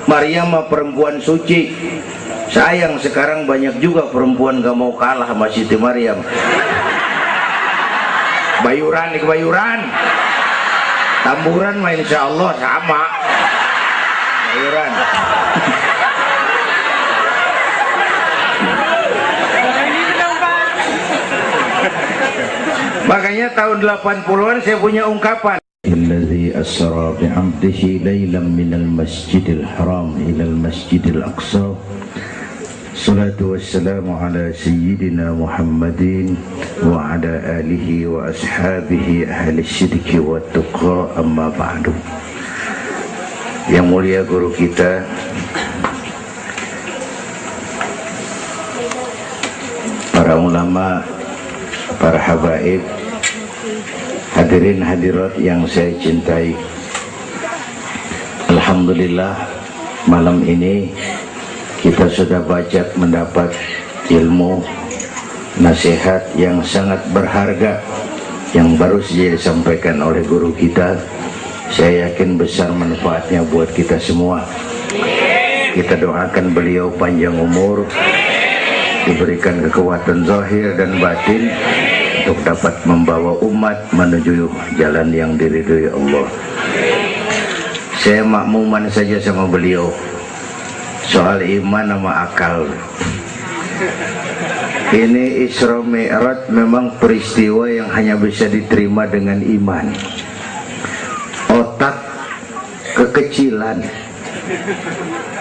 Maryam mah perempuan suci. Sayang sekarang banyak juga perempuan gak mau kalah sama Siti Maryam. Bayuran di kebayuran, tamburan mah insya Allah sama. Bayuran. Makanya tahun 80-an saya punya ungkapan. Alladzi asra bi'abdihi lailan minal masjidil haram ilal masjidil aqsa. Salatu wassalamu ala sayyidina Muhammadin wa ala alihi wa ashabihi ahli syirki wa tuqa, amma ba'du. Yang mulia guru kita para ulama, para habaib, hadirin hadirat yang saya cintai, alhamdulillah malam ini kita sudah banyak mendapat ilmu, nasihat yang sangat berharga yang baru saja disampaikan oleh guru kita. Saya yakin besar manfaatnya buat kita semua. Kita doakan beliau panjang umur, diberikan kekuatan zahir dan batin untuk dapat membawa umat menuju jalan yang diridhoi Allah. Saya makmuman saja sama beliau soal iman sama akal. Ini Isra Mi'raj memang peristiwa yang hanya bisa diterima dengan iman. Otak kekecilan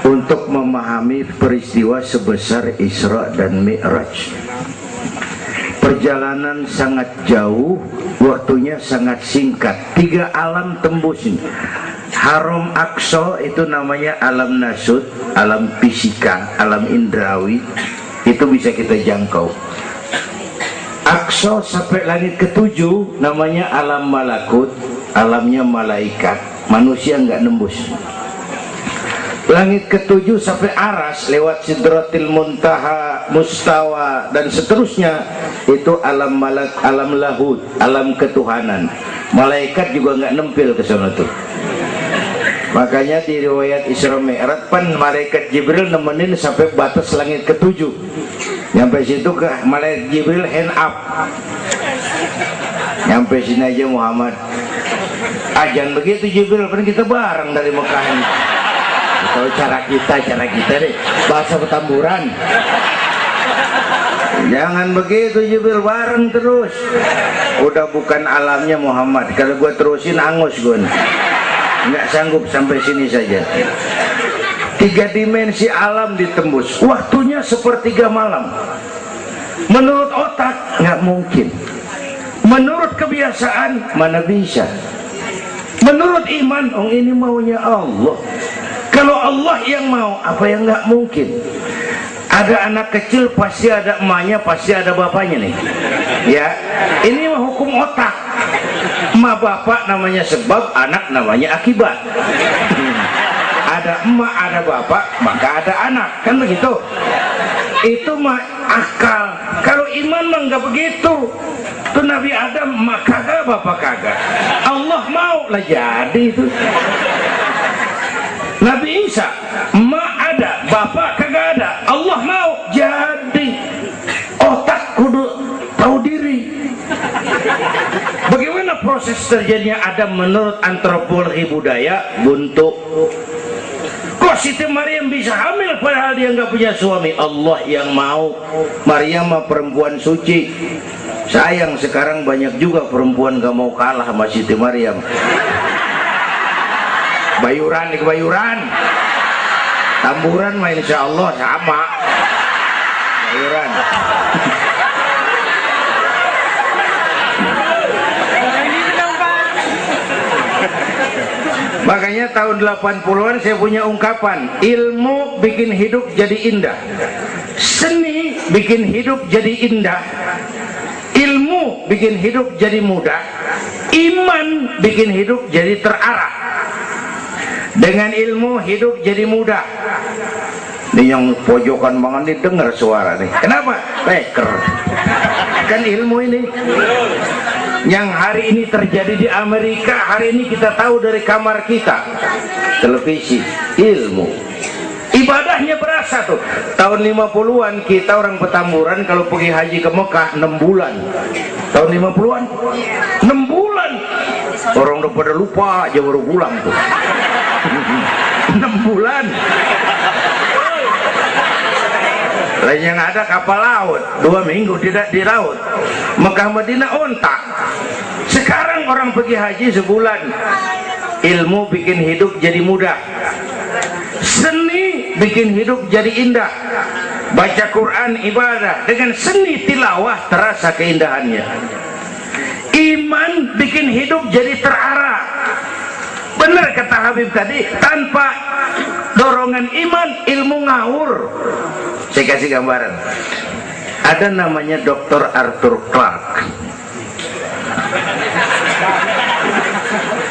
untuk memahami peristiwa sebesar Isra dan Mi'raj. Perjalanan sangat jauh, waktunya sangat singkat. 3 alam tembus ini. Haram Aqsa itu namanya alam nasut, alam fisika, alam indrawi, itu bisa kita jangkau. Aqsa sampai langit ke-7 namanya alam malakut, alamnya malaikat, manusia nggak nembus. Langit ke-7 sampai aras lewat sidratil muntaha, mustawa dan seterusnya, itu alam malak, alam lahud, alam ketuhanan. Malaikat juga nggak nempel ke sana tuh. Makanya di riwayat Isra Mi'raj pan malaikat Jibril nemenin sampai batas langit ke-7. Nyampe situ ke malaikat Jibril hand up. Nyampe sini aja Muhammad. Jangan begitu Jibril, kan kita bareng dari Mekah ini. Tahu cara kita deh, bahasa petamburan. Jangan begitu Jibril, bareng terus. Udah bukan alamnya Muhammad. Kalau gua terusin angus gue. Nggak sanggup, sampai sini saja. 3 dimensi alam ditembus, waktunya sepertiga malam. Menurut otak nggak mungkin, menurut kebiasaan mana bisa, menurut iman ini maunya Allah. Kalau Allah yang mau, apa yang nggak mungkin? Ada anak kecil pasti ada emaknya, pasti ada bapaknya nih. Ya, ini mah hukum otak. Emak bapak namanya sebab, anak namanya akibat. Ada emak, ada bapak, maka ada anak, kan begitu? Itu mah akal. Kalau iman mah nggak begitu. Tuh Nabi Adam emak kagak, bapak kagak. Allah mau lah jadi itu. Nabi Isa emak ada, bapak kagak ada. Allah mau jadi. Otak kudu tahu diri. Bagaimana proses terjadinya Adam menurut antropologi budaya? Buntu. Kok Siti Maryam bisa hamil padahal dia nggak punya suami? Allah yang mau. Maryam mah perempuan suci. Sayang sekarang banyak juga perempuan gak mau kalah sama Siti Maryam. Bayuran di kebayuran, tamburan mah insya Allah sama. Bayuran. Makanya tahun 80-an saya punya ungkapan, ilmu bikin hidup jadi indah, seni bikin hidup jadi indah, ilmu bikin hidup jadi mudah, iman bikin hidup jadi terarah. Dengan ilmu hidup jadi mudah. Ini yang pojokan banget nih dengar suara nih. Kenapa? Peker. Kan ilmu ini. Yang hari ini terjadi di Amerika, hari ini kita tahu dari kamar kita. Televisi, ilmu. Ibadahnya berasa tuh. Tahun 50-an kita orang Petamburan kalau pergi haji ke Mekah 6 bulan. Tahun 50-an 6 bulan. Orang udah pada lupa aja baru pulang tuh. 6 bulan. Lain yang ada kapal laut 2 minggu tidak di laut. Mekah Madinah ontak. Sekarang orang pergi haji sebulan. Ilmu bikin hidup jadi mudah, seni bikin hidup jadi indah. Baca Quran ibadah, dengan seni tilawah terasa keindahannya. Iman bikin hidup jadi terarah. Benar kata Habib tadi, tanpa dorongan iman ilmu ngawur. Saya kasih gambaran. Ada namanya Dr. Arthur Clarke.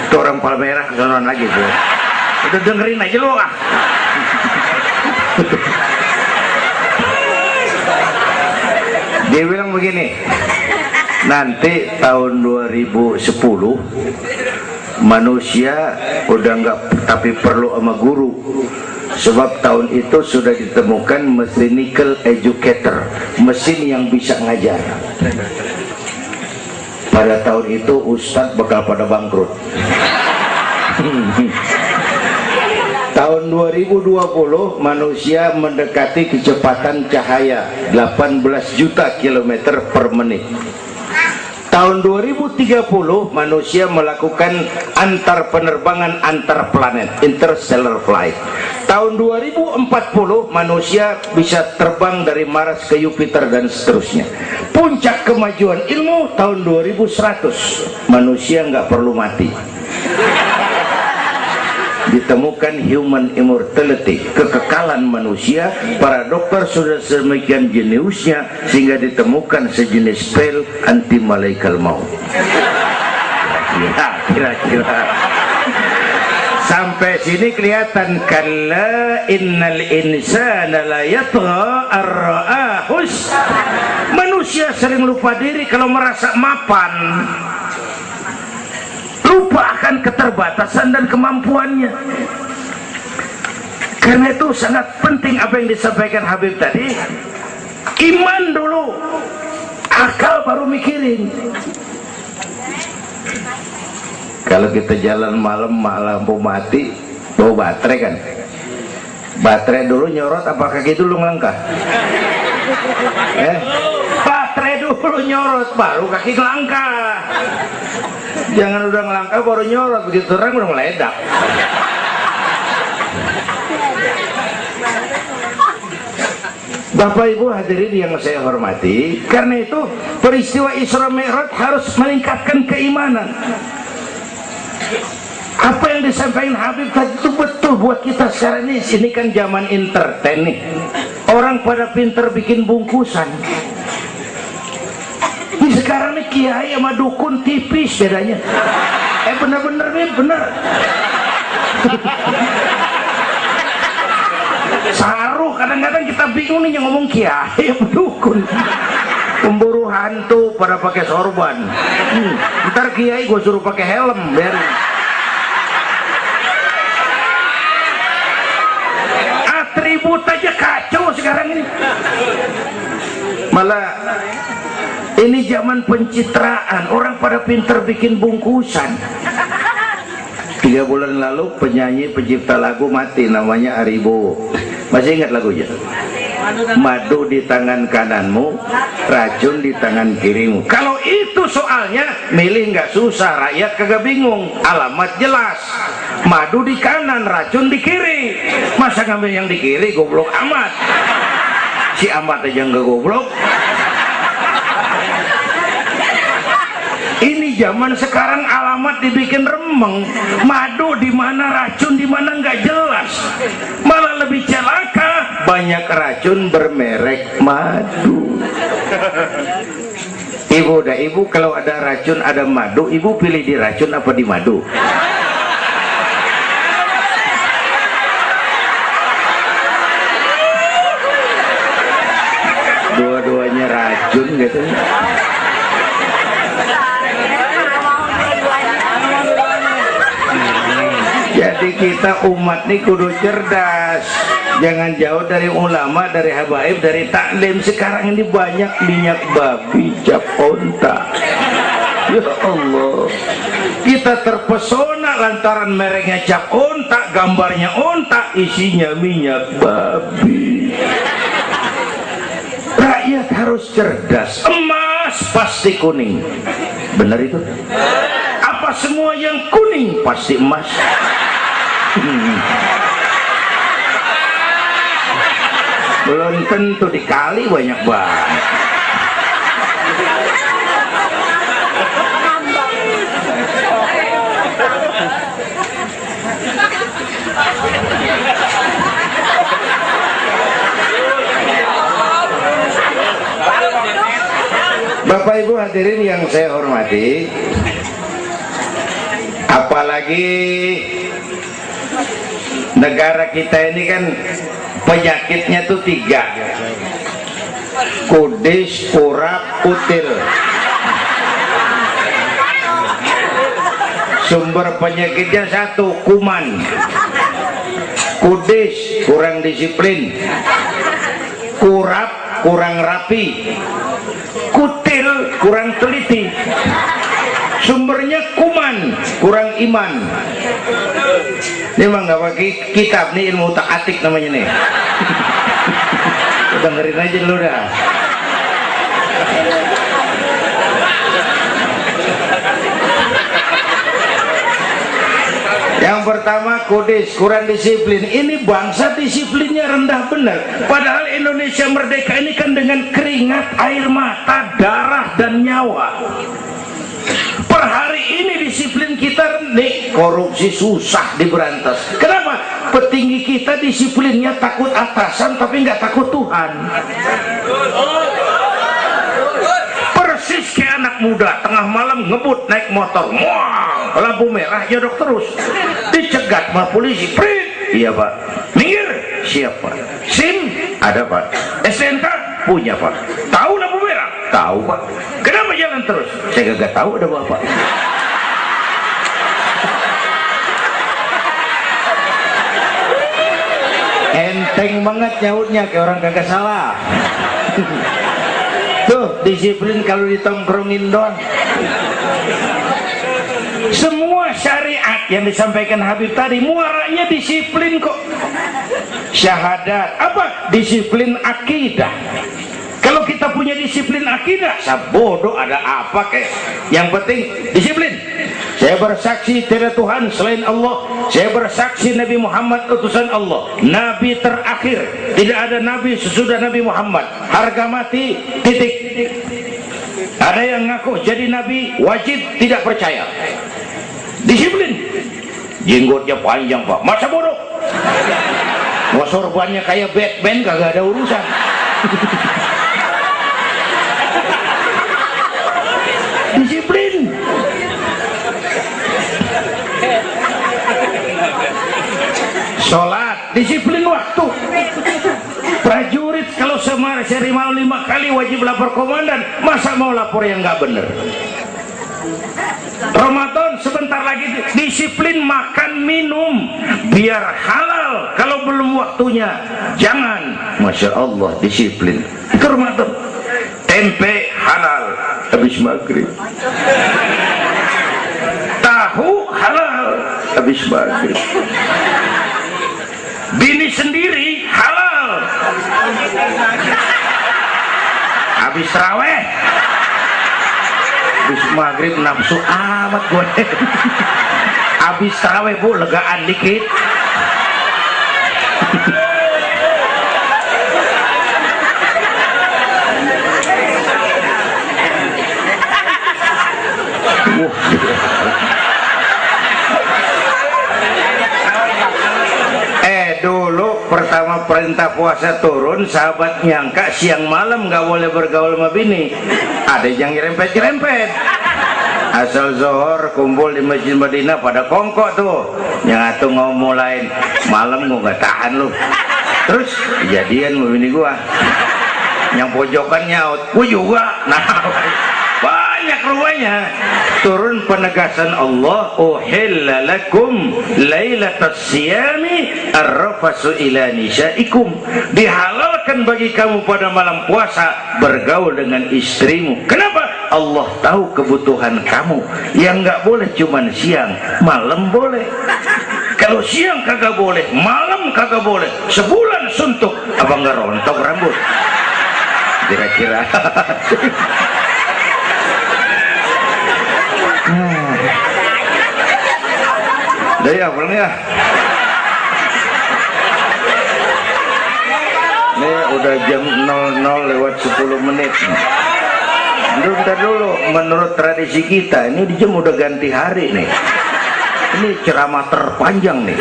Itu orang Palmerah sonon lagi tuh. Udah dengerin aja lu ah. Dia bilang begini, nanti tahun 2010 manusia udah nggak tapi perlu sama guru, sebab tahun itu sudah ditemukan mechanical educator, mesin yang bisa ngajar. Pada tahun itu ustadz bakal pada bangkrut. Tahun 2020 manusia mendekati kecepatan cahaya 18 juta kilometer per menit. Tahun 2030 manusia melakukan antar penerbangan antar planet, interstellar flight. Tahun 2040 manusia bisa terbang dari Mars ke Jupiter dan seterusnya. Puncak kemajuan ilmu tahun 2100 manusia nggak perlu mati. Ditemukan human immortality, kekekalan manusia. Para dokter sudah sedemikian jeniusnya sehingga ditemukan sejenis pil anti malaikal maut. Ya, kira-kira sampai sini kelihatan. Kalla innal insana la yatgha ar-ra'ahus. Manusia sering lupa diri kalau merasa mapan, lupa akan keterbatasan dan kemampuannya. Karena itu sangat penting apa yang disampaikan Habib tadi. Iman dulu, akal baru mikirin. Kalau kita jalan malam lampu mati, bawa baterai kan, baterai dulu nyorot apa kaki dulu ngelangkah? Baterai dulu nyorot baru kaki ngelangkah. Jangan udah ngelangkah baru nyorot, begitu terang udah meledak. Bapak Ibu hadirin yang saya hormati, karena itu peristiwa Isra Mi'raj harus meningkatkan keimanan. Apa yang disampaikan Habib tadi itu betul buat kita sekarang ini. Ini kan zaman entertain nih. Orang pada pinter bikin bungkusan. Ini sekarang nih kiai sama dukun tipis bedanya. Bener-bener nih, bener. Saruh kadang-kadang kita bingung nih yang ngomong kiai sama dukun. Pemburu hantu pada pakai sorban. Ntar kiai gue suruh pakai helm biar. Atribut aja kacau sekarang ini. Malah ini zaman pencitraan, orang pada pinter bikin bungkusan. 3 bulan lalu penyanyi pencipta lagu mati, namanya Aribo. Masih ingat lagunya? Madu di tangan kananmu, racun di tangan kirimu. Kalau itu soalnya milih nggak susah, rakyat kagak bingung, alamat jelas. Madu di kanan, racun di kiri. Masa ngambil yang di kiri, goblok amat. Si amat aja nggak goblok. Ini zaman sekarang alamat dibikin remeng, madu di mana, racun di mana nggak jelas. Malah lebih celaka, banyak racun bermerek madu. Ibu kalau ada racun ada madu, ibu pilih di racun apa di madu? Dua-duanya racun gitu. Jadi kita umat nih kudu cerdas, jangan jauh dari ulama, dari habaib, dari taklim. Sekarang ini banyak minyak babi, cap onta. Ya Allah, kita terpesona lantaran mereknya cap onta, gambarnya onta, isinya minyak babi. Rakyat harus cerdas. Emas pasti kuning, benar itu? Apa semua yang kuning pasti emas? Belum tentu, dikali banyak banget. Bapak Ibu hadirin yang saya hormati, apalagi negara kita ini kan penyakitnya tuh 3: kudis, kurap, kutil. Sumber penyakitnya 1, kuman. Kudis, kurang disiplin. Kurap, kurang rapi. Kutil, kurang teliti. Sumbernya kuman, kurang iman. Ini mah nggak pakai kitab nih, ilmu tak-atik namanya nih. Dengerin aja dulu dah. Yang pertama kudis, kurang disiplin. Ini bangsa disiplinnya rendah benar. Padahal Indonesia merdeka ini kan dengan keringat, air mata, darah dan nyawa. Per hari ini disiplin kita nih, korupsi susah diberantas. Kenapa? Petinggi kita disiplinnya takut atasan tapi nggak takut Tuhan. Persis kayak anak muda tengah malam ngebut naik motor, wah, lampu merah nyodok terus, dicegat sama polisi. Prit, iya pak. Minggir, siapa? SIM ada pak. STNK punya pak. Tahu lampu merah? Tahu pak. Kenapa jalan terus? Saya gak tahu ada bapak. Enteng banget nyautnya kayak orang kagak salah. Tuh disiplin kalau ditongkrongin doang. Semua syariat yang disampaikan Habib tadi muaranya disiplin kok. Syahadat apa? Disiplin akidah. Kalau kita punya disiplin akidah, bodoh ada apa kek? Yang penting disiplin. Saya bersaksi tiada Tuhan selain Allah. Saya bersaksi Nabi Muhammad utusan Allah, Nabi terakhir. Tidak ada Nabi sesudah Nabi Muhammad. Harga mati, titik. Ada yang ngaku jadi Nabi, wajib tidak percaya. Disiplin. Jenggotnya panjang pak, masa bodoh? Mau sorbannya kayak Batman, kagak ada urusan. Disiplin. Sholat, disiplin waktu. Prajurit kalau sehari malam 5 kali wajib lapor komandan, masa mau lapor yang nggak bener? Ramadan sebentar lagi, disiplin makan minum biar halal. Kalau belum waktunya jangan. Masya Allah, disiplin. Itu Ramadan. Tempe halal habis maghrib, tahu halal habis maghrib, bini sendiri halal habis raweh, habis maghrib nafsu amat gue. Habis raweh bu, legaan dikit. Dulu pertama perintah puasa turun, sahabat nyangka siang malam nggak boleh bergaul sama bini. Ada yang nyerempet-nyerempet. Asal zohor kumpul di Masjid Madinah pada kongkok tuh. Yang atuh mau mulai malam gua nggak tahan lu. Terus kejadian sama bini gua. Yang pojokan nyaut, gua juga. Nah, banyak rupanya. Turun penegasan Allah, uhilla lakum lailatas siyami arrafasu ila nisaikum, dihalalkan bagi kamu pada malam puasa bergaul dengan istrimu. Kenapa? Allah tahu kebutuhan kamu. Yang nggak boleh cuman siang, malam boleh. Kalau siang kagak boleh, malam kagak boleh, sebulan suntuk, apa nggak rontok rambut? Kira-kira. Dari apa nih ya? Ini udah jam 00 lewat 10 menit. Bentar dulu, menurut tradisi kita ini di jam udah ganti hari nih. Ini ceramah terpanjang nih.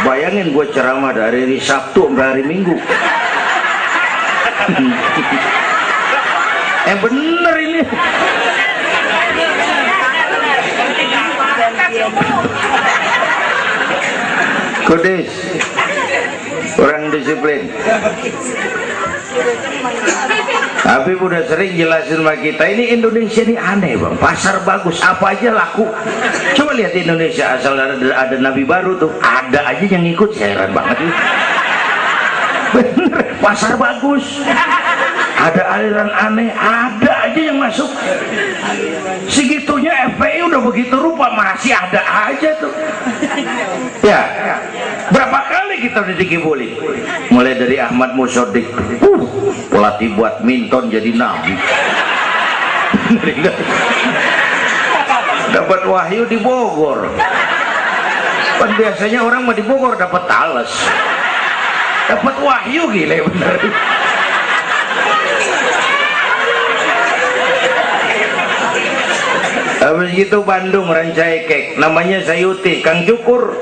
Bayangin gue ceramah dari hari Sabtu sampai hari Minggu. Bener ini. Kudis, orang disiplin. Tapi udah sering jelasin sama kita, ini Indonesia ini aneh bang, pasar bagus, apa aja laku. Coba lihat Indonesia, asal ada nabi baru tuh, ada aja yang ngikut, heran banget. Bener, pasar bagus, ada aliran aneh, ada aja yang masuk. Segitunya FPI udah begitu rupa, masih ada aja tuh. Ya, berapa kali kita dikibuli, mulai dari Ahmad Musodik, pelatih badminton jadi nabi. Dapat wahyu di Bogor. Kan biasanya orang mah di Bogor dapat talas, dapat wahyu, gila bener. Habis gitu Bandung Rancaikek, namanya Sayuti, Kang Cukur,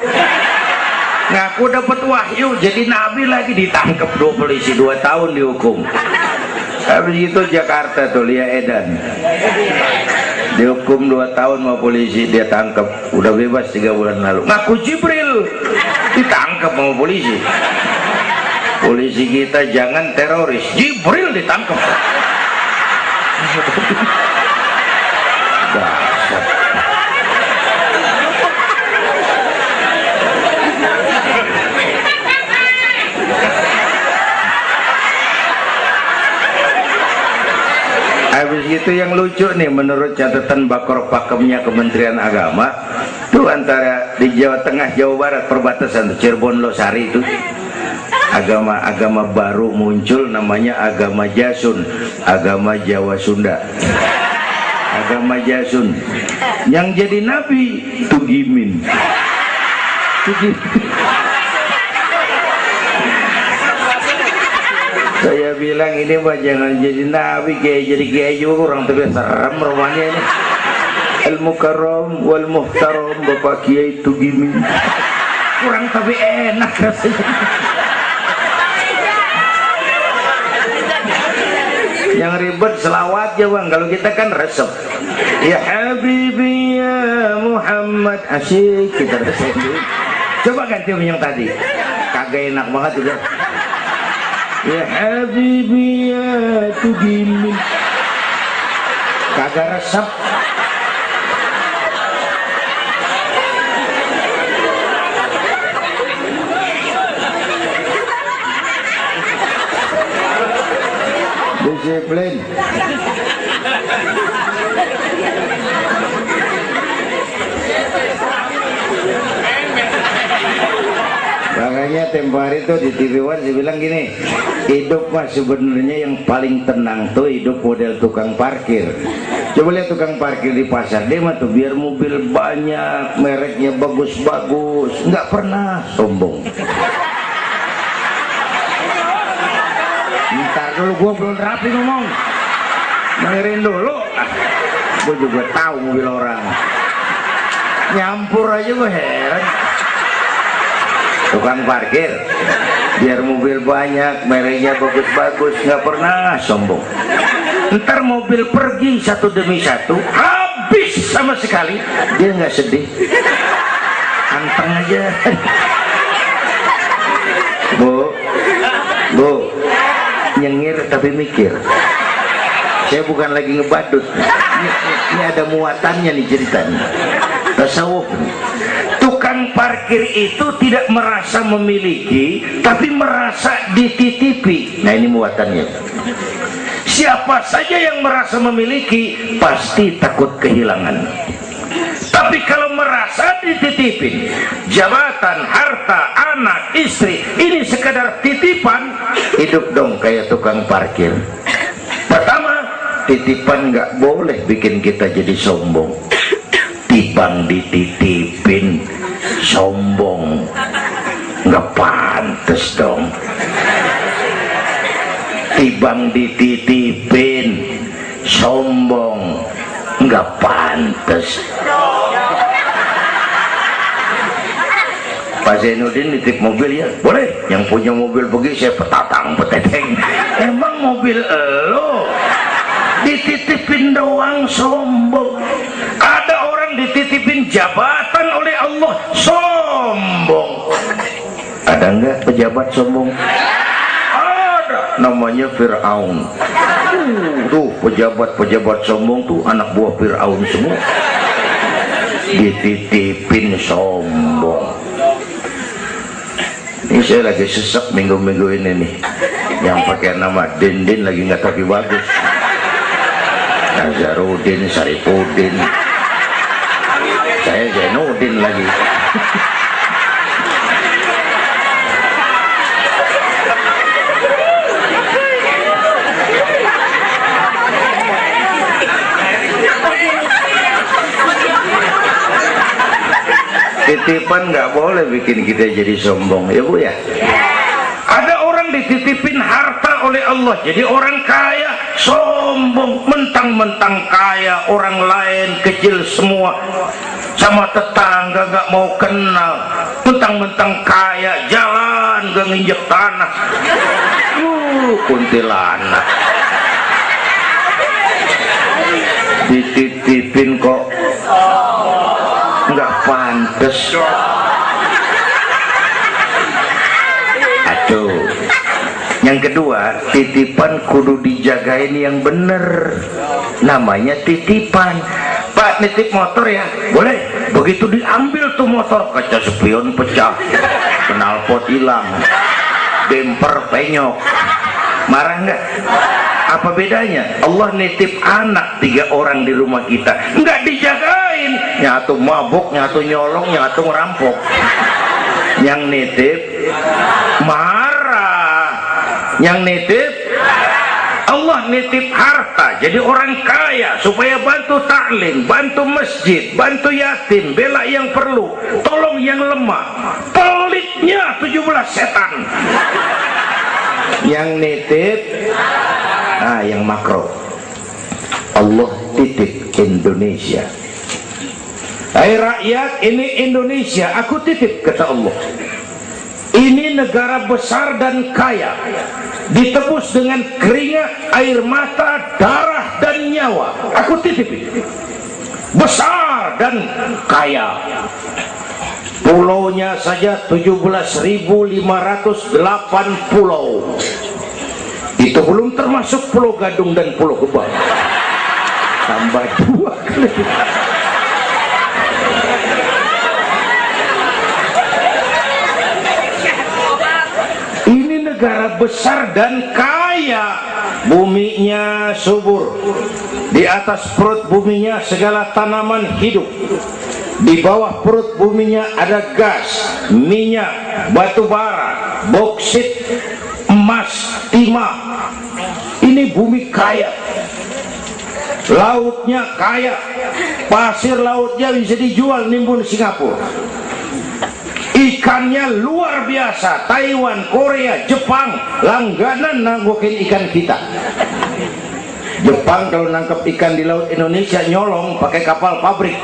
ngaku dapat wahyu jadi nabi lagi, ditangkap 2 polisi, 2 tahun dihukum. Habis itu Jakarta tuh Lia Edan dihukum 2 tahun sama polisi, dia tangkap, udah bebas 3 bulan lalu. Ngaku Jibril, ditangkap sama polisi. Polisi kita jangan teroris, Jibril ditangkap. Habis itu yang lucu nih, menurut catatan Bakor Pakemnya Kementerian Agama tuh, antara di Jawa Tengah Jawa Barat perbatasan Cirebon Losari itu agama baru muncul, namanya agama Jasun, agama Jawa Sunda. Agama Jasun yang jadi nabi Tugimin. Saya bilang ini mah jangan jadi nabi, kayak jadi kiai juga kurang, tapi serem rumahnya ini. Al Mukarram wal Muhtaram Bapak Kiai Tugimin, kurang tapi enak rasanya. Yang ribet selawat ya bang, kalau kita kan resep. Ya Habibi ya Muhammad, asyik kita resep. Coba ganti yang tadi, kagak enak banget udah. Ya Habibi ya Tugimin, kagak resep. Disiplin. Makanya tempo hari itu di TV One dibilang gini, hidup mah sebenarnya yang paling tenang tuh hidup model tukang parkir. Coba lihat tukang parkir di pasar, dia mah tuh biar mobil banyak, mereknya bagus-bagus, nggak pernah sombong. Ntar dulu, gua belum rapi ngomong, dengerin dulu. Gua juga tahu mobil orang, nyampur aja gua heran. Tukang parkir biar mobil banyak, mereknya bagus-bagus, nggak pernah sombong. Ntar mobil pergi satu demi satu, habis sama sekali, dia nggak sedih, anteng aja. Bu, nyengir tapi mikir. Saya bukan lagi ngebadut. Ini ada muatannya nih ceritanya. Tasawuf. Tukang parkir itu tidak merasa memiliki, tapi merasa dititipi. Nah ini muatannya. Siapa saja yang merasa memiliki pasti takut kehilangan. Tapi kalau merasa dititipin, jabatan, harta, anak, istri, ini sekadar titipan, hidup dong kayak tukang parkir. Pertama, titipan nggak boleh bikin kita jadi sombong. Tibang dititipin sombong, nggak pantes dong. Tibang dititipin sombong, nggak pantes. Pak Zainuddin nitip mobil ya, boleh. Yang punya mobil pergi, saya petatang peteteng. Emang mobil lo dititipin doang sombong. Ada orang dititipin jabatan oleh Allah sombong. Ada enggak pejabat sombong? Ada, namanya Fir'aun. Tuh pejabat-pejabat sombong tuh anak buah Fir'aun semua. Dititipin sombong. Ini saya lagi sesek minggu-minggu ini nih. Yang pakai nama Dindin lagi nggak tapi bagus. Nazarudin, Saripudin, saya Zainuddin lagi. Titipan nggak boleh bikin kita jadi sombong, ya Bu ya. Ada orang dititipin harta oleh Allah, jadi orang kaya sombong, mentang-mentang kaya, orang lain kecil semua, sama tetangga nggak mau kenal, mentang-mentang kaya, jalan gak nginjek tanah. Kuntilanak dititipin kok nggak pantes. Aduh. Yang kedua, titipan kudu dijagain yang bener. Namanya titipan. Pak, nitip motor ya? Boleh. Begitu diambil tuh motor, kaca spion pecah, knalpot hilang, bemper penyok. Marah nggak? Apa bedanya? Allah nitip anak 3 orang di rumah kita, nggak dijagain, nyatu mabuk, nyatu nyolong, nyatu ngerampok. Yang nitip marah, yang nitip Allah nitip harta, jadi orang kaya supaya bantu taklim, bantu masjid, bantu yatim, bela yang perlu, tolong yang lemah. Pelitnya 17 setan. Yang nitip yang makro, Allah titip Indonesia. Hai rakyat, ini Indonesia, aku titip, kata Allah. Ini negara besar dan kaya, ditebus dengan keringat, air mata, darah dan nyawa. Aku titip ini. Besar dan kaya. Pulaunya saja 17.508 pulau. Itu belum termasuk Pulau Gadung dan Pulau Gebang. Tambah 2 kali. Ini negara besar dan kaya. Buminya subur. Di atas perut buminya segala tanaman hidup. Di bawah perut buminya ada gas, minyak, batu bara, boksit, emas, timah. Ini bumi kaya. Lautnya kaya. Pasir lautnya bisa dijual nimbun Singapura. Ikannya luar biasa. Taiwan, Korea, Jepang langganan nanggokin ikan kita. Jepang kalau nangkep ikan di laut Indonesia nyolong pakai kapal pabrik.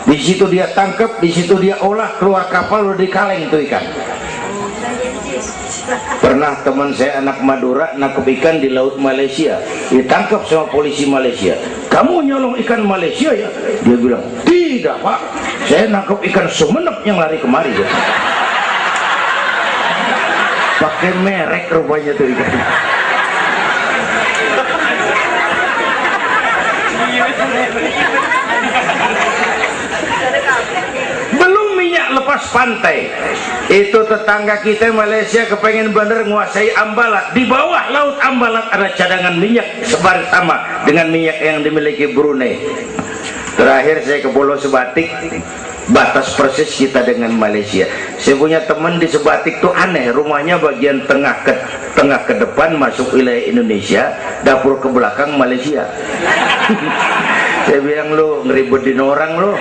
Di situ dia tangkap, di situ dia olah, keluar kapal udah dikaleng itu ikan. Pernah teman saya anak Madura nangkep ikan di laut Malaysia, ditangkap sama polisi Malaysia. Kamu nyolong ikan Malaysia ya? Dia bilang, tidak Pak, saya nangkep ikan Sumenep yang lari kemari ya. Pakai merek rupanya tuh ikan. Belum minyak lepas pantai, itu tetangga kita Malaysia kepengen bener nguasai Ambalat. Di bawah laut Ambalat ada cadangan minyak sama dengan minyak yang dimiliki Brunei. Terakhir saya ke Pulau Sebatik, batas persis kita dengan Malaysia. Saya punya teman di Sebatik tuh aneh, rumahnya bagian tengah ke depan masuk wilayah Indonesia, dapur ke belakang Malaysia. Saya bilang, lu ngeribetin orang lu,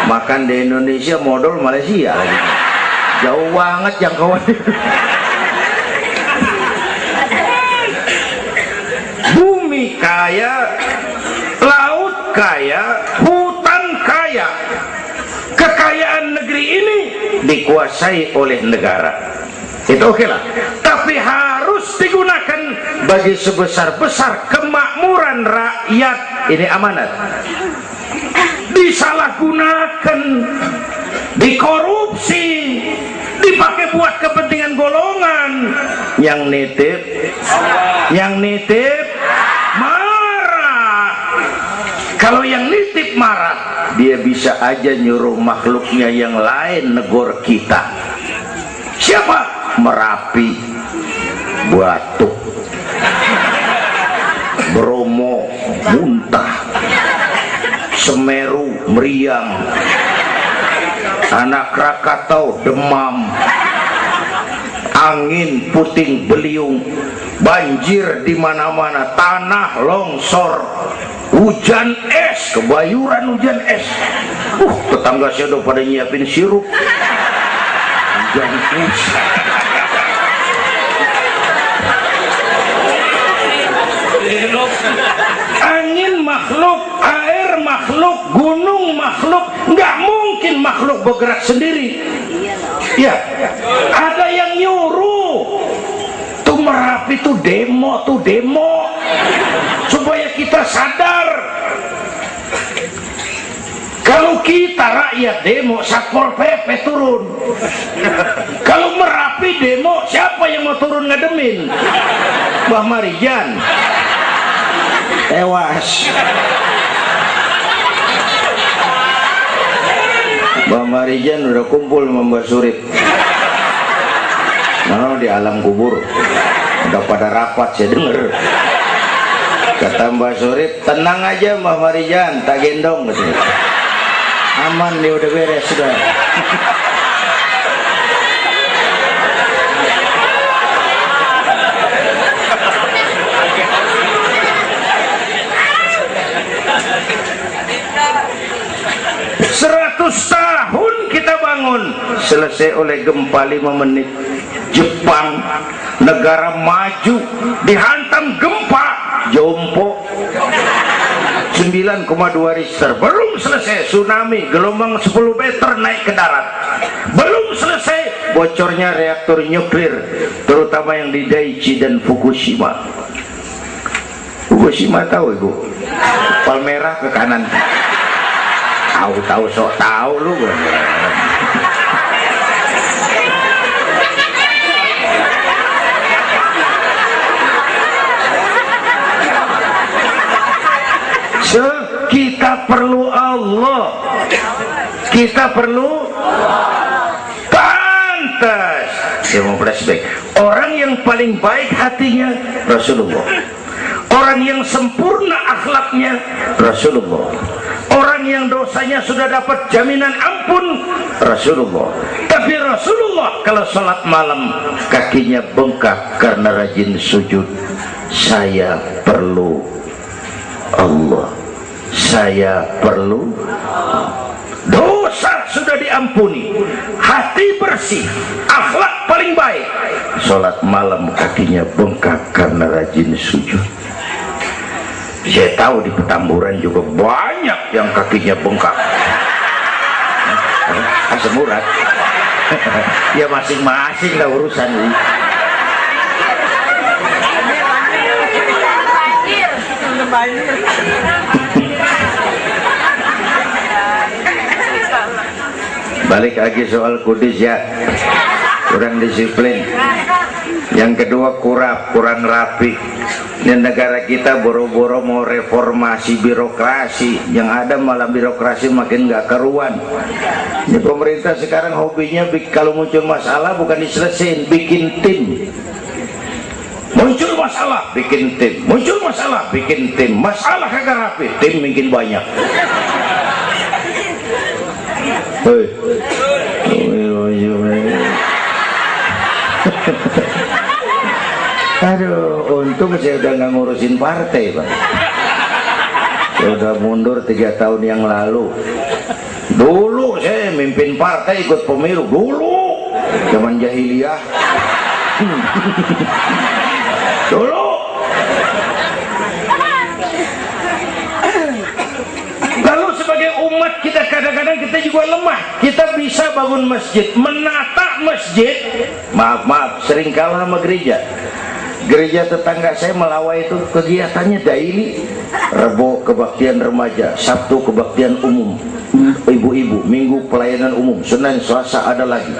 makan di Indonesia modal Malaysia lagi. Jauh banget jangkauan. Bumi kaya, laut kaya, hutan kaya. Kekayaan negeri ini dikuasai oleh negara. Itu oke lah. Tapi harus digunakan bagi sebesar-besar kemakmuran rakyat. Ini amanat. Disalahgunakan, dikorupsi, dipakai buat kepentingan golongan. Yang nitip marah. Kalau yang nitip marah, dia bisa aja nyuruh makhluknya yang lain negor kita. Siapa? Merapi, Batuk, Bromo muntah, Semeru meriang, Anak Krakatau demam, angin puting beliung, banjir di mana-mana, tanah longsor, hujan es, kebayuran hujan es. Tetangga saya udah pada nyiapin sirup hujan es. Angin makhluk, air makhluk, gunung makhluk, nggak mungkin makhluk bergerak sendiri. Ya, ada yang nyuruh. Tuh Merapi tuh demo supaya kita sadar. Kalau kita rakyat demo, Satpol PP turun. Kalau Merapi demo, siapa yang mau turun ngademin? Mbah Marijan tewas. Mbah Marijan udah kumpul sama Mbah Surip. Nah, di alam kubur udah pada rapat, saya denger. Kata Mbah Surip, tenang aja Mbah Marijan, tak gendong katanya. Aman nih, udah beres sudah. 100 tahun kita bangun, selesai oleh gempa 5 menit. Jepang, negara maju, dihantam gempa, jompo 9,2 Richter. Belum selesai tsunami, gelombang 10 meter naik ke darat. Belum selesai bocornya reaktor nuklir, terutama yang di Daiichi dan Fukushima. Fukushima tahu ibu? Palmerah ke kanan. Tahu sok tahu lu. Kita perlu Allah. Kita perlu pantas. Saya mau flashback. Orang yang paling baik hatinya Rasulullah. Orang yang sempurna akhlaknya Rasulullah. Orang yang dosanya sudah dapat jaminan ampun Rasulullah. Tapi Rasulullah kalau sholat malam kakinya bengkak karena rajin sujud. Saya perlu Allah. Saya perlu. Dosa sudah diampuni, hati bersih, akhlak paling baik. Sholat malam kakinya bengkak karena rajin sujud. Saya tahu di Petamburan juga banyak yang kakinya bengkak. Asam urat. Ya masing-masing lah urusan ini. Balik lagi soal kudus ya, kurang disiplin. Yang kedua kurang rapi. Di negara kita boro-boro mau reformasi birokrasi, yang ada malah birokrasi makin gak karuan. Ini pemerintah sekarang hobinya kalau muncul masalah bukan diselesain, bikin tim. Muncul masalah bikin tim, muncul masalah bikin tim, masalah kagak rapi, tim makin banyak. Hei. Aduh, untung saya udah nggak ngurusin partai, Pak. Saya udah mundur 3 tahun yang lalu. Dulu saya mimpin partai, ikut pemilu dulu, zaman jahiliyah. Dulu. Lalu sebagai umat kita kadang-kadang kita juga lemah. Kita bisa bangun masjid, menata masjid. Maaf, sering kalah sama gereja. Gereja tetangga saya Melawai itu kegiatannya daily. Rebo kebaktian remaja, Sabtu kebaktian umum, ibu-ibu, Minggu pelayanan umum, Senin Selasa ada lagi.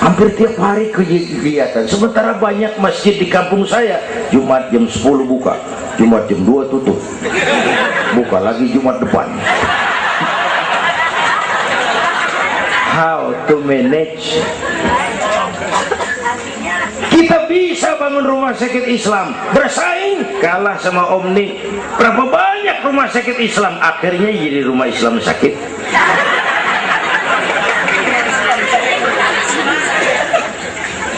Hampir tiap hari kegiatan. Sementara banyak masjid di kampung saya, Jumat jam 10 buka, Jumat jam 2 tutup, buka lagi Jumat depan. How to manage? Kita bisa bangun rumah sakit Islam, bersaing, kalah sama Omni. Berapa banyak rumah sakit Islam akhirnya jadi rumah Islam sakit.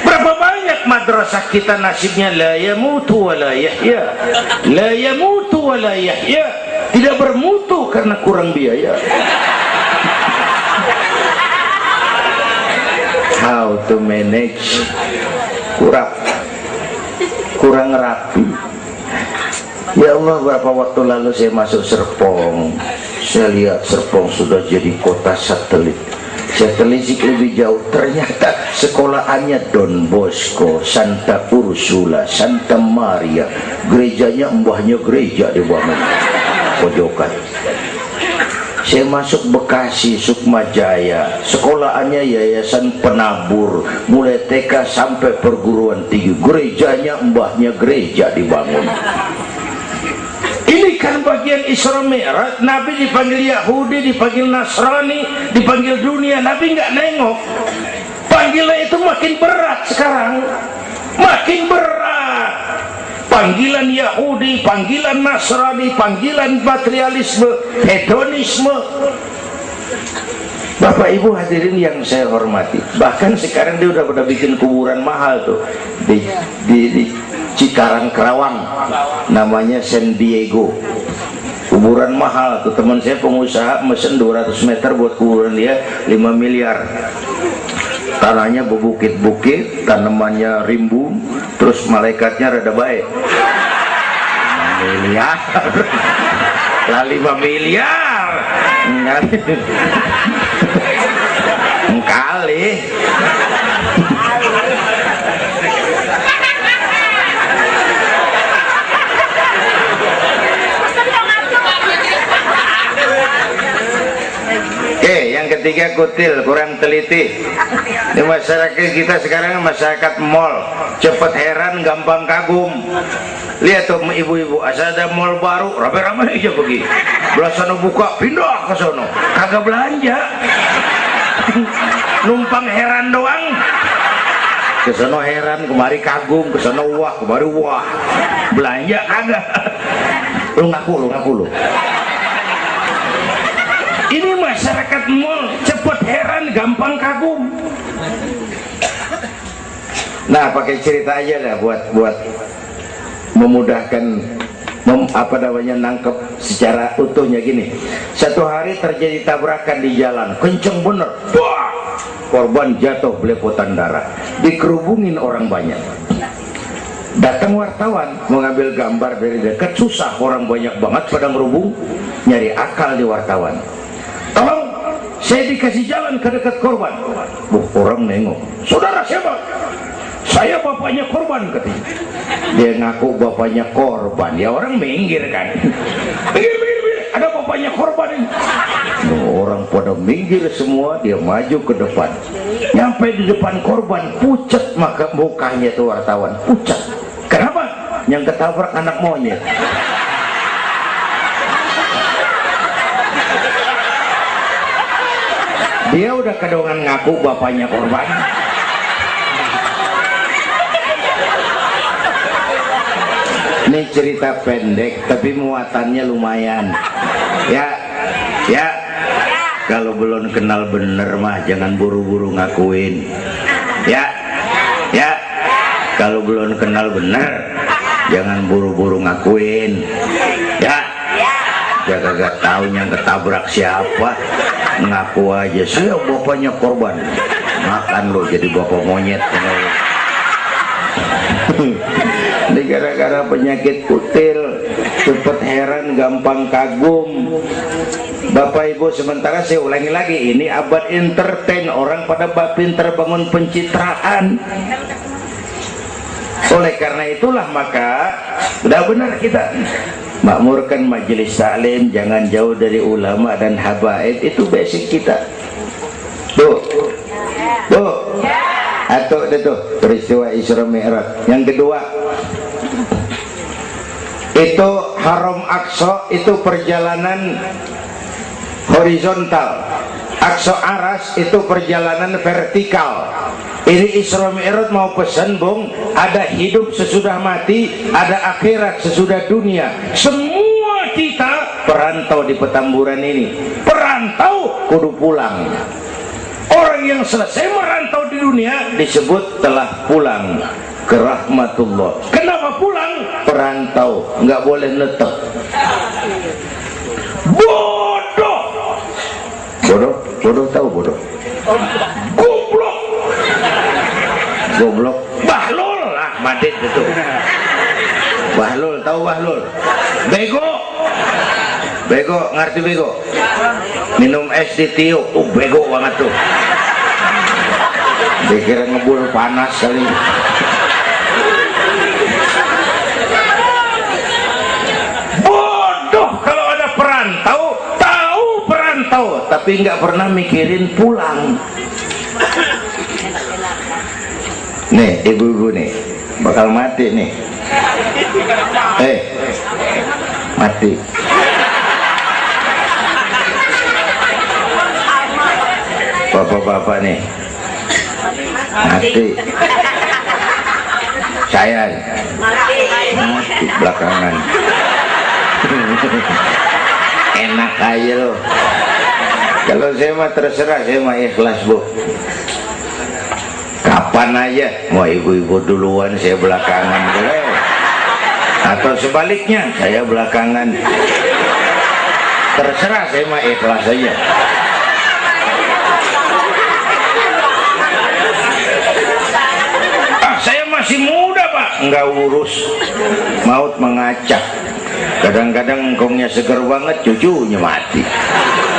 Berapa banyak madrasah kita nasibnya la yamutu wa la yahya, la yamutu wa la yahya, tidak bermutu karena kurang biaya. How to manage? Kurang rapi. Ya Allah, berapa waktu lalu saya masuk Serpong, saya lihat Serpong sudah jadi kota satelit. Saya telisik lebih jauh, ternyata sekolahannya Don Bosco, Santa Ursula, Santa Maria, gerejanya mbahnya gereja di bawah pojokan. Saya masuk Bekasi, Sukmajaya, sekolahannya Yayasan Penabur, mulai TK sampai perguruan tinggi, gerejanya mbahnya gereja dibangun. Ini kan bagian Isra Mi'raj. Nabi dipanggil Yahudi, dipanggil Nasrani, dipanggil dunia, Nabi nggak nengok. Panggilan itu makin berat sekarang, makin berat. Panggilan Yahudi, panggilan Nasrani, panggilan materialisme, hedonisme. Bapak Ibu hadirin yang saya hormati, bahkan sekarang dia udah pada bikin kuburan mahal tuh di Cikarang Kerawang, namanya San Diego. Kuburan mahal tuh, teman saya pengusaha mesen 200 meter buat kuburan dia 5 miliar. Tanahnya berbukit-bukit, tanamannya rimbun, terus malaikatnya rada baik. 5 miliar lah, 5 miliar kali. Oke, yang ketiga kutil, kurang teliti. Di masyarakat kita sekarang masyarakat mall, cepet heran, gampang kagum. Lihat tuh ibu-ibu, asal ada mall baru, rame-rame aja pergi. Belah sana buka, pindah ke sono, kagak belanja. Numpang heran doang. Ke sono heran, kemari kagum, ke sono wah, kemari wah. Belanja kagak. Lu ngaku lu. Ini masyarakat mall, cepet heran, gampang kagum. Nah, pakai cerita aja dah buat memudahkan nangkep secara utuhnya gini. Satu hari terjadi tabrakan di jalan, kenceng bener, wah, korban jatuh belepotan darah, dikerubungin orang banyak. Datang wartawan mengambil gambar dari dekat, susah, orang banyak banget pada ngerubung, nyari akal di wartawan. Tolong, saya dikasih jalan ke dekat korban. Orang nengok, saudara siapa? Saya bapaknya korban, katanya. Dia ngaku bapaknya korban, ya orang minggir kan. Minggir, ada bapaknya korban ini. Orang pada minggir semua, dia maju ke depan. Nyampe di depan korban, pucat maka mukanya tuh wartawan, pucat. Kenapa? Yang ketabrak anak monyet. Dia udah kedongan ngaku bapaknya korban. Ini cerita pendek tapi muatannya lumayan. Ya, kalau belum kenal bener mah jangan buru-buru ngakuin. Ya, kalau belum kenal bener jangan buru-buru ngakuin. Ya, kagak tahu yang ketabrak siapa, ngaku aja saya bapaknya korban. Makan lo jadi bapak monyet. Ini gara-gara penyakit kutil, cepet heran, gampang kagum. Bapak Ibu, sementara saya ulangi lagi, ini abad entertain, orang pada pinter bangun pencitraan. Oleh karena itulah maka udah benar kita makmurkan majelis taklim, jangan jauh dari ulama dan habaib, itu basic kita. Tuh, atau itu peristiwa Isra Mi'raj. Yang kedua, itu Haram Aqsa, itu perjalanan horizontal. Aqsa Aras itu perjalanan vertikal. Ini Isra Mi'raj mau pesan, Bung, ada hidup sesudah mati, ada akhirat sesudah dunia. Semua kita perantau di petamburan ini. Perantau kudu pulang. Orang yang selesai merantau di dunia disebut telah pulang ke rahmatullah. Kenapa pulang? Perantau, nggak boleh netep. Bodoh tahu bodoh? Goblok. Bahlul lah, Madit itu. Bahlul, tahu Bahlul? Bego, ngerti bego? Minum es ditiup, bego banget tuh. Dikira ngebul panas kali. Bodoh kalau ada perantau, tahu perantau, tapi nggak pernah mikirin pulang. Nih, ibu-ibu nih, bakal mati nih. Mati. Bapak-bapak nih, mati. Saya mati belakangan. Enak aja loh. Kalau saya mah terserah, saya mah ikhlas, Bu. Kapan aja, mau ibu-ibu duluan, saya belakangan, boleh. Atau sebaliknya, saya belakangan. Terserah, saya mah ikhlas aja. Saya masih muda, Pak. Enggak urus. Maut mengacak. Kadang-kadang engkongnya seger banget, cucunya mati.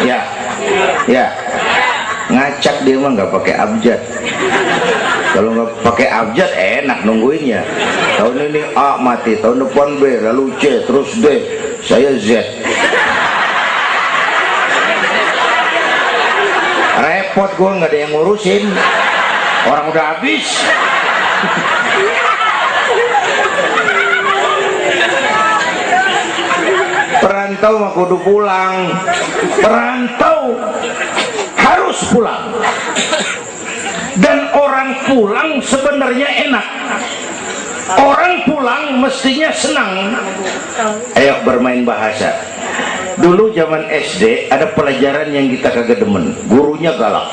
Ya. Ngacak dia mah nggak pakai abjad. Kalau nggak pakai abjad enak nungguinnya. Tahun ini A mati, tahun depan B, lalu C, terus D, saya Z. Repot gue, nggak ada yang ngurusin. Orang udah habis. Perantau mah kudu pulang. Perantau harus pulang. Dan orang pulang sebenarnya enak. Orang pulang mestinya senang. Ayo bermain bahasa. Dulu zaman SD ada pelajaran yang kita kagak demen, gurunya galak.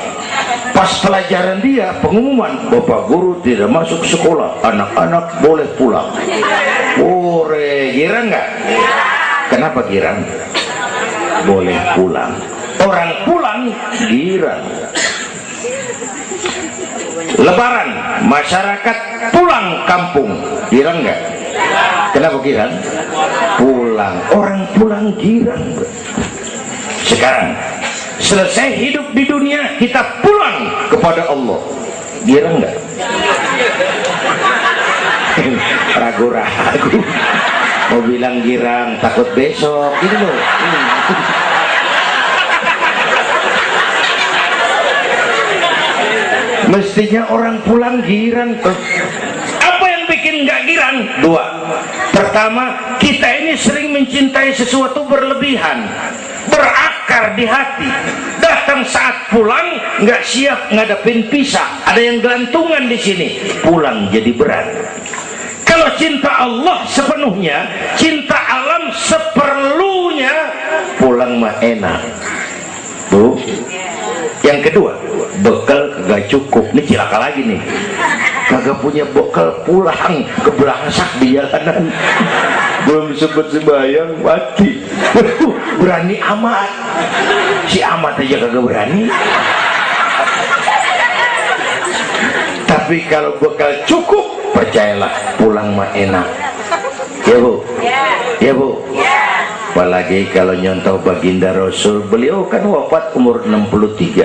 Pas pelajaran dia pengumuman, Bapak guru tidak masuk sekolah, anak-anak boleh pulang. Girang nggak? Kenapa girang? Boleh pulang. Orang pulang girang. Lebaran, masyarakat pulang kampung, girang nggak? Kenapa girang? Pulang. Orang pulang girang. Sekarang selesai hidup di dunia, kita pulang kepada Allah, girang nggak? Ragu-ragu. Mau bilang girang, takut besok gitu loh. Mestinya orang pulang girang tuh. Apa yang bikin nggak girang? Dua. Pertama, kita ini sering mencintai sesuatu berlebihan, berakar di hati. Datang saat pulang nggak siap ngadepin pisah, ada yang gelantungan di sini, pulang jadi berat. Kalau cinta Allah sepenuhnya, cinta alam seperlunya, pulang mah enak. Tuh. Yang kedua, bekal kagak cukup. Ini cilaka lagi nih. Kagak punya bekal, pulang kebelangsak di jalanan. Belum sempet sembahyang mati. Berani amat. Si amat aja kagak berani. Tapi kalau bekal cukup, percayalah pulang mah enak. Ya Bu? Ya Bu? Apalagi kalau nyontoh baginda Rasul, beliau kan wafat umur 63,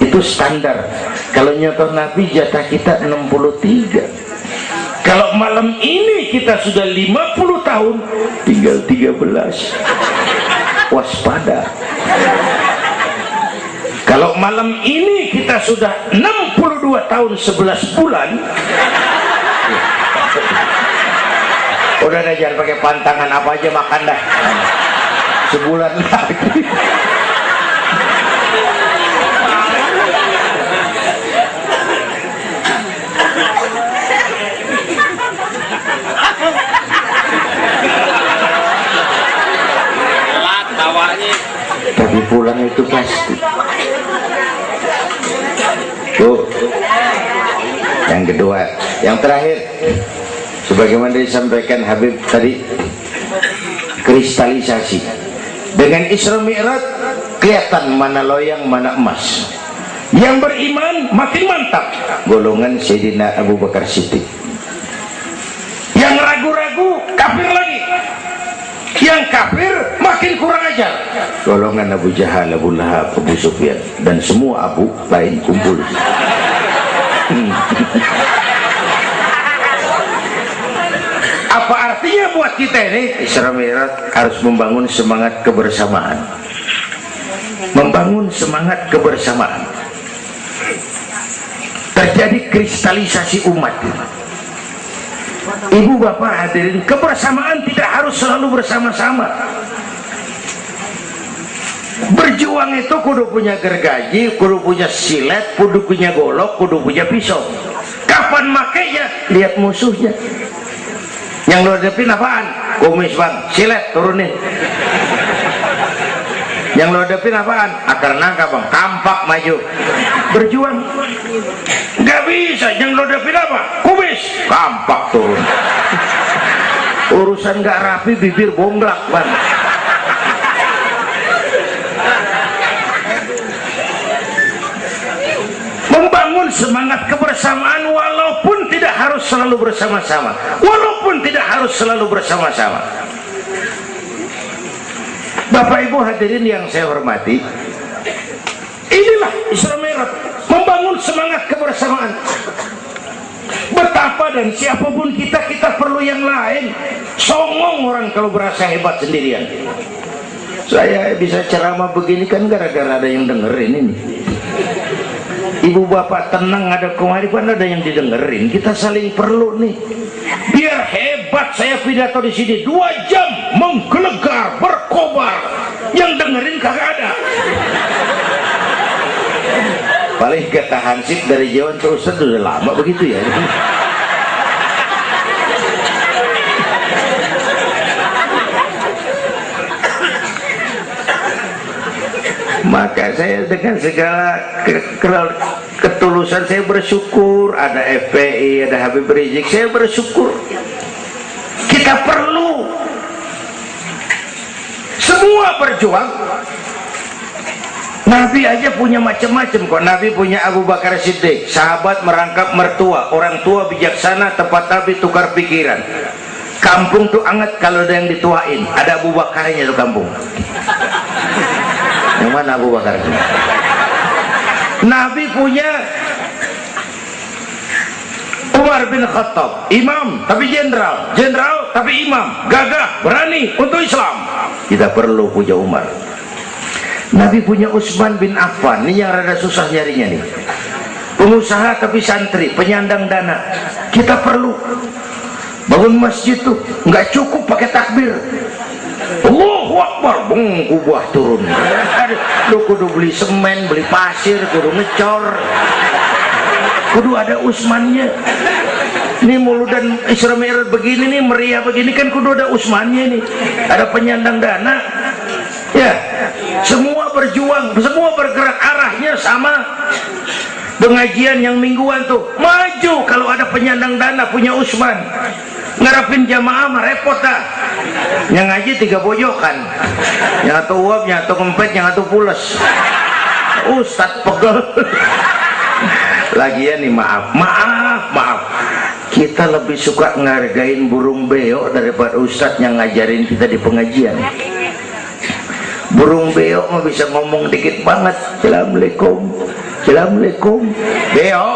itu standar. Kalau nyontoh Nabi, jatah kita 63. Kalau malam ini kita sudah 50 tahun, tinggal 13. Waspada. Kalau malam ini kita sudah 62 tahun 11 bulan, udah deh, jangan pakai pantangan, apa aja makan dah. Sebulan lagi. Tapi pulang itu pasti. Tuh. Yang kedua, yang terakhir, sebagaimana disampaikan Habib tadi, kristalisasi. Dengan Isra Mi'raj kelihatan mana loyang mana emas. Yang beriman makin mantap, golongan Sayyidina Abu Bakar Siddiq. Yang ragu-ragu kafir lagi. Yang kafir makin kurang ajar, golongan Abu Jahal, Abu Lahab, Abu Sufyan, dan semua Abu lain kumpul. Apa artinya buat kita ini? Isra Mi'raj harus membangun semangat kebersamaan, membangun semangat kebersamaan. Terjadi kristalisasi umat. Ibu bapak hadirin, kebersamaan tidak harus selalu bersama-sama. Berjuang itu kudu punya gergaji, kudu punya silet, kudu punya golok, kudu punya pisau. Kapan makainya? Lihat musuhnya. Yang lo hadapin apaan? Kumis bang, silet turunin. Yang lo hadapin apaan? Akar nangka bang, kampak maju. Berjuang. Gak bisa, yang lo hadapin apa? Kumis, kampak turun. Urusan gak rapi, bibir bonglak bang. Membangun semangat kebersamaan walaupun tidak harus selalu bersama-sama, walaupun tidak harus selalu bersama-sama. Bapak Ibu hadirin yang saya hormati, inilah Isra Mi'raj, membangun semangat kebersamaan. Betapa dan siapapun kita, kita perlu yang lain. Songong orang kalau berasa hebat sendirian. Saya bisa ceramah begini kan gara-gara ada yang dengerin ini. Ibu bapak tenang, ada kearifan, ada yang didengerin. Kita saling perlu nih. Biar hebat saya pidato di sini 2 jam menggelegar, berkobar. Yang dengerin kagak ada. Paling kata Hansip dari Jawa terus udah lama begitu ya. Maka saya dengan segala ketulusan saya bersyukur ada FPI, ada Habib Rizik. Saya bersyukur. Kita perlu semua berjuang. Nabi aja punya macam-macam kok. Nabi punya Abu Bakar Siddiq, sahabat merangkap mertua, orang tua bijaksana, tempat Nabi tukar pikiran. Kampung tuh anget kalau ada yang dituain. Ada Abu Bakarnya tuh kampung. Yang mana Abu Bakar? Nabi punya Umar bin Khattab, imam tapi jenderal, jenderal tapi imam, gagah, berani untuk Islam. Kita perlu punya Umar. Nabi punya Utsman bin Affan, ini yang rada susah nyarinya nih. pengusaha tapi santri, penyandang dana. Kita perlu bangun masjid tuh nggak cukup pakai takbir, Allahu Akbar, kubah turun. Lu kudu beli semen, beli pasir, kudu ngecor, kudu ada usmannya. Ini muludan Isra Mi'raj begini nih, meriah begini kan kudu ada usmannya nih, ada penyandang dana. Ya, semua berjuang, semua bergerak, arahnya sama. Pengajian yang mingguan tuh maju kalau ada penyandang dana punya usman. Ngarepin jamaah mah repot dah. Yang ngaji 3 bojokan, yang satu uap, yang satu kempet, yang satu pules. Ustadz pegel. Lagian nih maaf, kita lebih suka ngargain burung beo daripada ustadz yang ngajarin kita di pengajian. Burung beo mah bisa ngomong dikit banget, assalamualaikum, assalamualaikum. Beo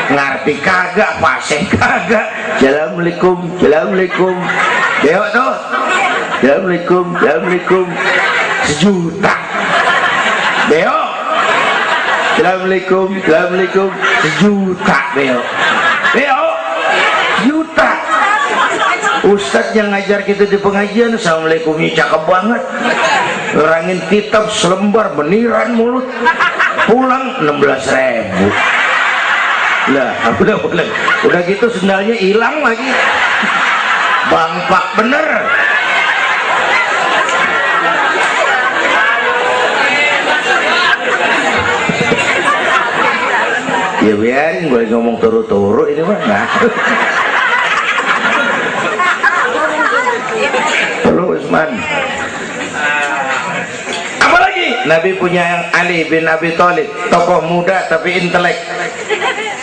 ngerti kagak, fasih kagak, assalamualaikum, assalamualaikum. Beo tuh assalamualaikum, assalamualaikum, 1 juta. Beo assalamualaikum, assalamualaikum, 1 juta. Beo juta. Ustadz yang ngajar kita di pengajian, assalamualaikumnya cakep banget, nerangin kitab selembar meniran mulut, pulang 16.000. Lah udah gitu sendalnya hilang lagi, bangpak bener. Ya biarin, gue ngomong turu-turu ini mah nggak. Perlu Usman. Apalagi Nabi punya yang Ali bin Abi Thalib, tokoh muda tapi intelek.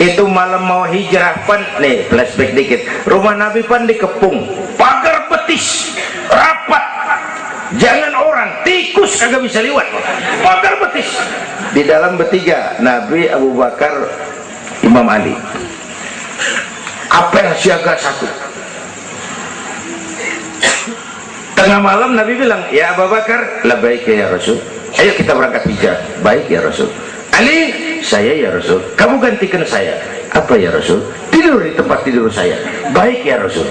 Itu malam mau hijrah pan, nih flashback dikit. Rumah Nabi pan dikepung, pagar betis, rapat. Jangan orang, tikus kagak bisa lewat. Pagar betis. Di dalam bertiga, Nabi, Abu Bakar, Imam Ali. Apel siaga 1. Tengah malam Nabi bilang, ya Abu Bakar, labbaik ya Rasul, ayo kita berangkat hijrah. Baik ya Rasul. Ali, saya ya Rasul, kamu gantikan saya. Apa ya Rasul? Tidur di tempat tidur saya. Baik ya Rasul.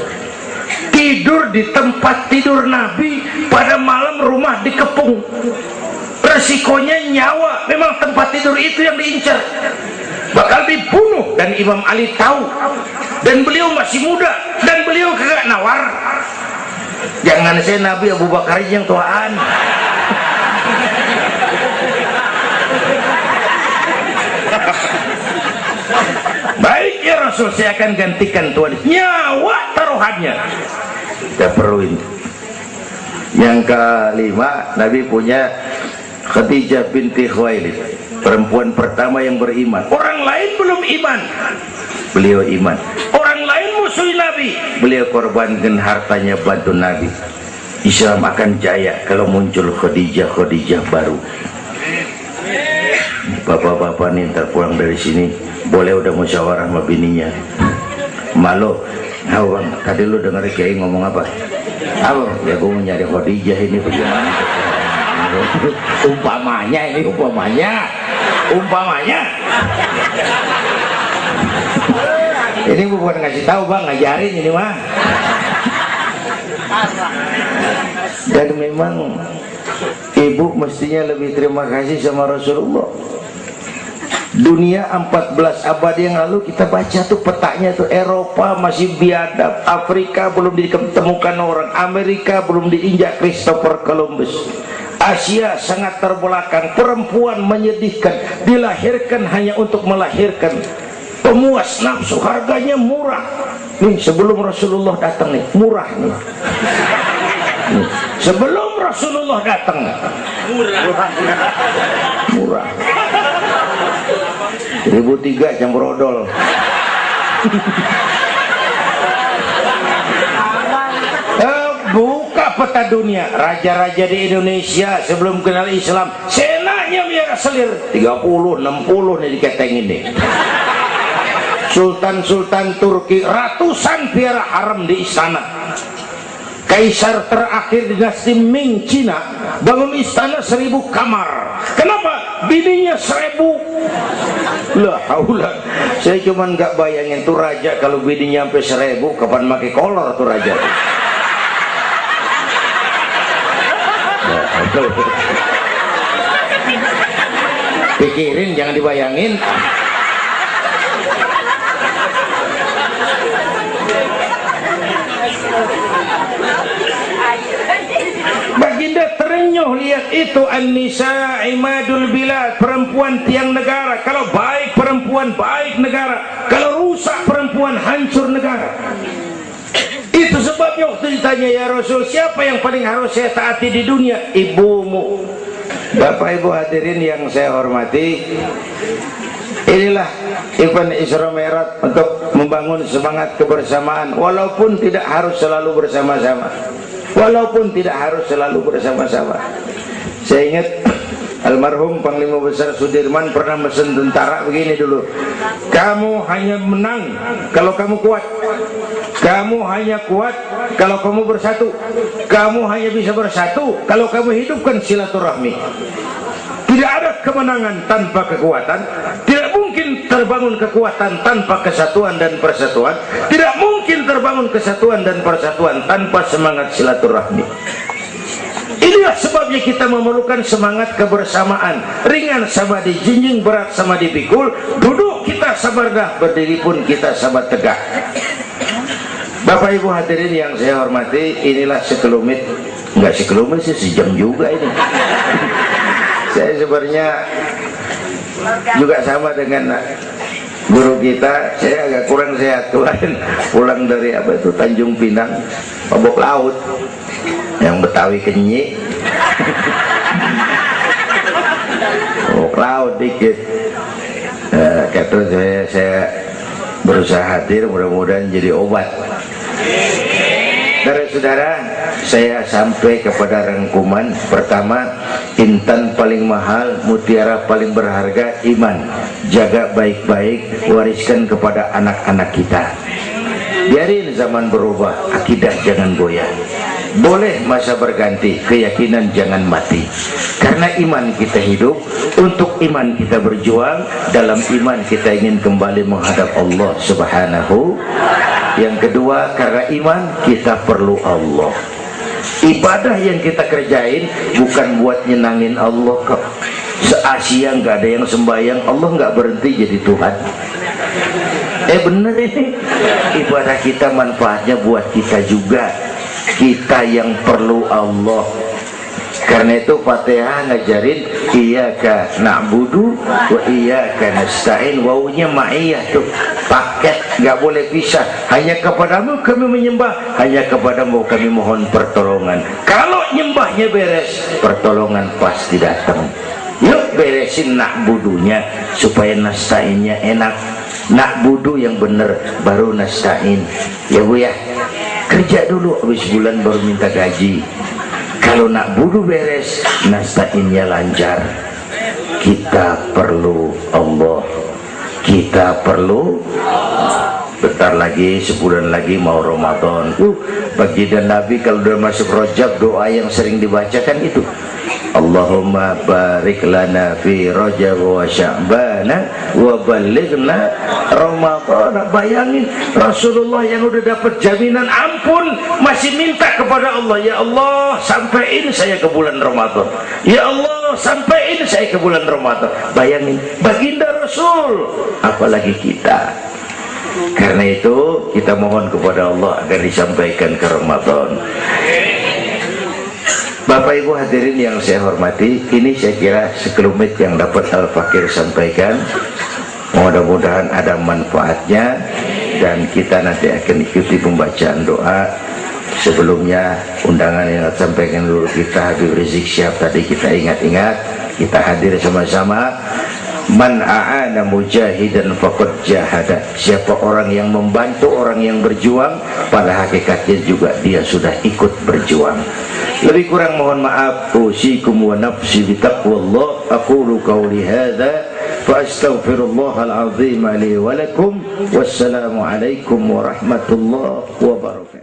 Tidur di tempat tidur Nabi pada malam rumah dikepung. Resikonya nyawa, memang tempat tidur itu yang diincar, bakal dibunuh, dan Imam Ali tahu, dan beliau masih muda, dan beliau kagak nawar. Jangan saya Nabi, Abu Bakar yang tuaan. Baik ya Rasul, saya akan gantikan tuan. Nyawa taruhannya kita perluin. Yang kelima, Nabi punya Khadijah binti Khuwailid, perempuan pertama yang beriman. Orang lain belum iman, beliau iman. Orang lain musuh Nabi, beliau korbankan hartanya bantu Nabi. Islam akan jaya kalau muncul Khadijah baru. Bapak-bapak nih ntar pulang dari sini boleh udah musyawarah sama bininya. Malu, bang, tadi lu denger Kiai ngomong apa? Apa? Ya gue mau nyari Khadijah ini bagaimana? Umpamanya ini, umpamanya. Ini bukan ngasih tahu bang, ngajarin ini mah. Dan memang ibu mestinya lebih terima kasih sama Rasulullah. Dunia 14 abad yang lalu kita baca tuh petanya tuh, Eropa masih biadab, Afrika belum ditemukan orang, Amerika belum diinjak Christopher Columbus, Asia sangat terbelakang, perempuan menyedihkan, dilahirkan hanya untuk melahirkan, pemuas nafsu, harganya murah. Nih sebelum Rasulullah datang nih, murah nih. Sebelum Rasulullah datang, murah. 1003 jam brodol. Buka peta dunia, raja-raja di Indonesia sebelum kenal Islam, senanya biara selir 30, 60 nih diketengin nih. Sultan-sultan Turki ratusan biara haram di istana. Kaisar terakhir dinasti Ming Cina bangun istana 1000 kamar. Kenapa? Bininya 1000. Lah haula. Saya cuma nggak bayangin tuh raja kalau bininya sampai 1000, kapan pakai kolor tuh raja. Pikirin, jangan dibayangin. Baginda terenyuh lihat itu. An-nisa imadul bilad, perempuan tiang negara. Kalau baik perempuan, baik negara. Kalau rusak perempuan, hancur negara. Itu sebabnya waktu ditanya, ya Rasul, siapa yang paling harus saya taati di dunia? Ibumu. Bapak Ibu hadirin yang saya hormati, inilah event Isra Mi'raj untuk membangun semangat kebersamaan, walaupun tidak harus selalu bersama-sama. Walaupun tidak harus selalu bersama-sama. Saya ingat almarhum Panglima Besar Sudirman pernah mesen tentara begini dulu. Kamu hanya menang kalau kamu kuat. Kamu hanya kuat kalau kamu bersatu. Kamu hanya bisa bersatu kalau kamu hidupkan silaturahmi. Tidak ada kemenangan tanpa kekuatan. Tidak mungkin terbangun kekuatan tanpa kesatuan dan persatuan. Tidak mungkin terbangun kesatuan dan persatuan tanpa semangat silaturahmi. Inilah sebabnya kita memerlukan semangat kebersamaan. Ringan sama dijinjing, berat sama dipikul. Duduk kita sabar dah, berdiri pun kita sabar tegak. Bapak Ibu hadirin yang saya hormati, inilah sekelumit, enggak sekelumit sih, sejam juga ini. Saya sebenarnya juga sama dengan guru kita. Saya agak kurang sehat kemarin, pulang dari apa itu Tanjung Pinang, mabok laut, yang Betawi kenyik, mabok laut dikit. Kata saya berusaha hadir, mudah-mudahan jadi obat. Saudara-saudara, saya sampai kepada rangkuman pertama. Intan paling mahal, mutiara paling berharga, iman. Jaga baik-baik, wariskan kepada anak-anak kita. Biarin zaman berubah, akidah jangan goyah. Boleh masa berganti, keyakinan jangan mati. Karena iman kita hidup, untuk iman kita berjuang. Dalam iman kita ingin kembali menghadap Allah Subhanahu. Yang kedua, karena iman kita perlu Allah. Ibadah yang kita kerjain bukan buat nyenangin Allah kok. Se-Asia nggak ada yang sembahyang, Allah nggak berhenti jadi Tuhan. Bener ini. Ibadah kita manfaatnya buat kita juga. Kita yang perlu Allah. Karena itu Fatihah ngajarin iyyaka na'budu wa iyyaka nasta'in. Wawunya ma'iyah tuh, paket, nggak boleh pisah. Hanya kepadamu kami menyembah, hanya kepadamu kami mohon pertolongan. Kalau nyembahnya beres, pertolongan pasti datang. Yuk beresin na'budunya supaya nasta'innya enak. Na'budu yang bener, baru nasta'in. Ya Bu ya, kerja dulu, habis bulan baru minta gaji. Kalau nak budu beres, nasta'innya lancar. Kita perlu Allah. Kita perlu. Bentar lagi, sebulan lagi mau Ramadan. Baginda Nabi kalau udah masuk Rajab, doa yang sering dibacakan itu, Allahumma barik lana fi Rajab wa Sya'bana wa balighna Ramadan. Bayangin Rasulullah yang udah dapat jaminan ampun masih minta kepada Allah, ya Allah sampaiin saya ke bulan Ramadan, ya Allah sampaiin saya ke bulan Ramadan. Bayangin baginda Rasul, apalagi kita. Karena itu kita mohon kepada Allah agar disampaikan ke Ramadan. Bapak Ibu hadirin yang saya hormati, ini saya kira sekelumit yang dapat Al-Fakir sampaikan. Mudah-mudahan ada manfaatnya, dan kita nanti akan ikuti pembacaan doa. Sebelumnya undangan yang sampaikan dulu kita, Habib Rizik Syihab tadi kita ingat-ingat, kita hadir sama-sama. Man a'ana mujahidan faqad jahada. Siapa orang yang membantu orang yang berjuang, pada hakikatnya juga dia sudah ikut berjuang. Lebih kurang mohon maaf. Usikum wa nafsi bitaqwallah. Aqulu qawli hadza fa astaghfirullahal azim li wa lakum. Wassalamu alaikum warahmatullahi wabarakatuh.